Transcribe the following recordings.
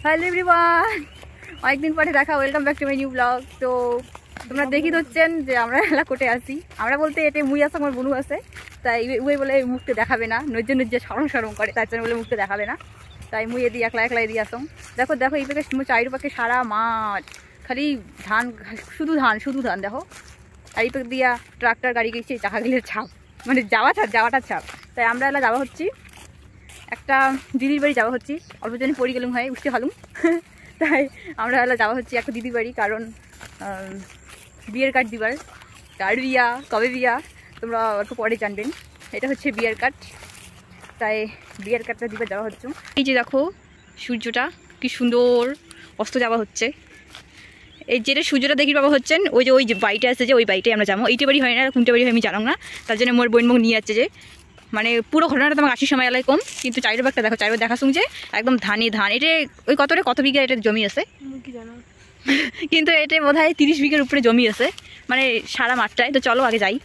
Hello everyone, অনেকদিন পরে দেখা। Welcome back to my new blog. তো তোমরা দেখি হচ্ছেন যে আমরা এলাকোটে আসি। আমরা বলতে এটা মুই আছে, আমার বনু আছে, তাই ওই বলে মুখতে দেখাবে না, নজ্জে নজ্জে সরম সরম করে, তার জন্য বলে মুখতে দেখাবে না। তাই মুই এদি একলা একলা এদি আসম। দেখো দেখো এই পাকে চারির পাকে সারা মাঠ, খালি ধান, শুধু ধান শুধু ধান। দেখো আর এই পাক দিয়া ট্রাক্টর গাড়ি গেছে, চাকা গেলে ছাপ, মানে যাওয়াটার ছাপ। তাই আমরা এলা যাওয়া হচ্ছি একটা দিদির বাড়ি যাওয়া হচ্ছি। অল্প জনে পড়ে গেলুম হয়, উঠতে হলুম। তাই আমরা এলা যাওয়া হচ্ছি একটা দিদির বাড়ি, কারণ বিয়ের কার্ড দিবার। কার বিয়া, কবে বিয়া তোমরা অল্প পরে জানবেন। এটা হচ্ছে বিয়ের কার্ড, তাই বিয়ের কার্ডটা দিবার যাওয়া হচ্ছে। এই যে দেখো সূর্যটা কি সুন্দর অস্ত যাওয়া হচ্ছে। এই যেটা সূর্যটা দেখি বাবা হচ্ছেন, ওই যে বাড়িটা আছে, যে ওই বাড়িটাই আমরা যাবো। এইটা বাড়ি হয় না, কোনটা বাড়ি হয় আমি জানো না, তার জন্য মোর বোন নিয়ে যাচ্ছে। যে মানে পুরো ঘটনাটা তোমাকে 80 সময় এলাই কম, কিন্তু চারিবারটা দেখো, চারিবার দেখা শুনছে একদম ধানে ধান। এটা ওই কত বিঘা এটা জমি আছে কিন্তু এটা বোধহয় 30 বিঘার উপরে জমি আছে, মানে সারা মাঠটায়। তো চলো আগে যাই।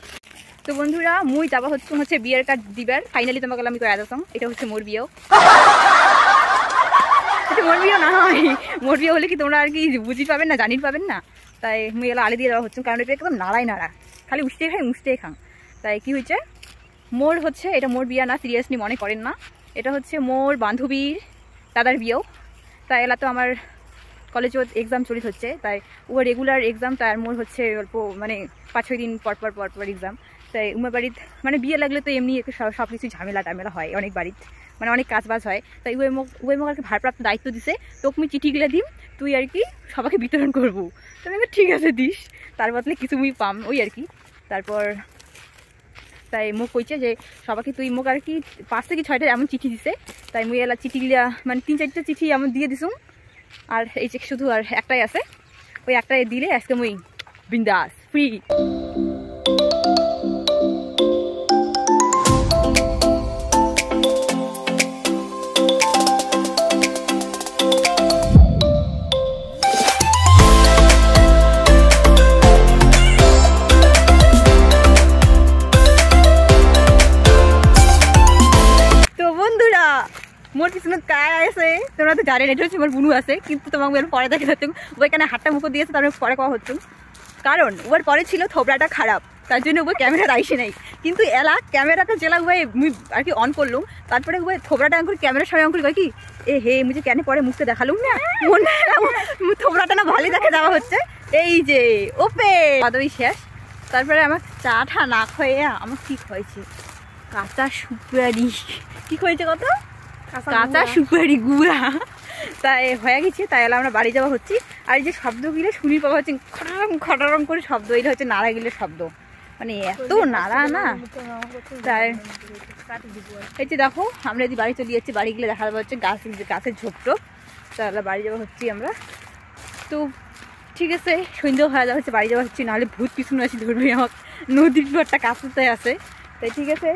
তো বন্ধুরা মুই যাবা হচ্ছে বিয়ের কার্ড দিবার। ফাইনালি তোমাকে আমি কয়ে আসলাম, এটা হচ্ছে মোর বিয়েও। মোর বিয়েও না হয়, মোর বিয়ে হলে কি তোমরা আর কি বুঝি পাবেন না, জানি পাবেন না। তাই মুই এলা আলে দিয়ে দেওয়া হচ্ছে, কারণ এটা একদম নাড়াই নাড়া, খালি উঠতে খাই মুছতে খাং। তাই কি হয়েছে, মোর হচ্ছে এটা মোর বিয়া না, সিরিয়াসলি মনে করেন না। এটা হচ্ছে মোর বান্ধবীর দাদার বিয়েও। তাই এলা তো আমার কলেজে এক্সাম চলিত হচ্ছে, তাই ও রেগুলার এক্সাম, তাই মোর হচ্ছে অল্প মানে 5-6 দিন পর পর এক্সাম। তাই উমার বাড়িতে মানে বিয়ে লাগলে তো এমনি সব কিছু ঝামেলা টামেলা হয় অনেক বাড়িতে, মানে অনেক কাজবাজ হয়। তাই ওই মোক আর কি ভারপ্রাপ্ত দায়িত্ব দিছে, তোকে মুই চিঠিগুলো দিম, তুই আর কি সবাইকে বিতরণ করবো। তো আমি ঠিক আছে দিস, তার বদলে কিছু মুই পাম ওই আর কি। তারপর তাই মোক কইছে যে সবাইকে তুই মোক আর কি 5 থেকে 6টা এমন চিঠি দিছে। তাই মুই এলা চিঠিগুলা মানে 3-4টা চিঠি এমন দিয়ে দিছুম। আর এই যে শুধু আর একটাই আছে, ওই একটাই দিলে আজকে মুই বিন্দাস ফ্রি। মোর পিছনে কায় আছে তোমরা তো জানেন, এটা হচ্ছে আমার বুনু আছে, কিন্তু তোমাকে পরে দেখে যাচ্ছ ওইখানে হাতটা মুখো দিয়েছে, তারপরে পরে কওয়া হচ্ছে। কারণ ওর পরে ছিল থোবড়াটা খারাপ, তার জন্য ওই ক্যামেরা আইসে নাই। কিন্তু এলা ক্যামেরাটা জেলা ওই মুই আর কি অন করলুম, তারপরে ওই থোবড়াটা অঙ্কুর ক্যামেরার সামনে অঙ্কুর কয় কি এ হে মুঝে কেন পরে মুখতে দেখালুম না, মনে থোবড়াটা না ভালোই দেখা যাওয়া হচ্ছে। এই যে ওপে বাদই শেষ। তারপরে আমার চাটা না খয়ে আমার ঠিক হয়েছে কাঁচা সুপারি, কি হয়েছে কত কাঁচা সুপারি গুঁড়া, তাই হয়ে গেছে। তাই এলা আমরা বাড়ি যাওয়া হচ্ছি। আর এই যে শব্দগুলো শুনি পাওয়া হচ্ছে খটারম খটারম করে শব্দ, এটা হচ্ছে নাড়া গিলের শব্দ, মানে এত নাড়া না। তাই এই যে দেখো আমরা যদি বাড়ি চলে যাচ্ছি, বাড়ি গেলে দেখা যাচ্ছে গাছের ঝোপটোপ। তাহলে বাড়ি যাওয়া হচ্ছি আমরা। তো ঠিক আছে, সন্ধ্যেও হয়ে যাওয়া হচ্ছে, বাড়ি যাওয়া হচ্ছি, নাহলে ভূত পিছনে আসি ধরবে আমার, নদীর একটা কাছতে আছে। তাই ঠিক আছে,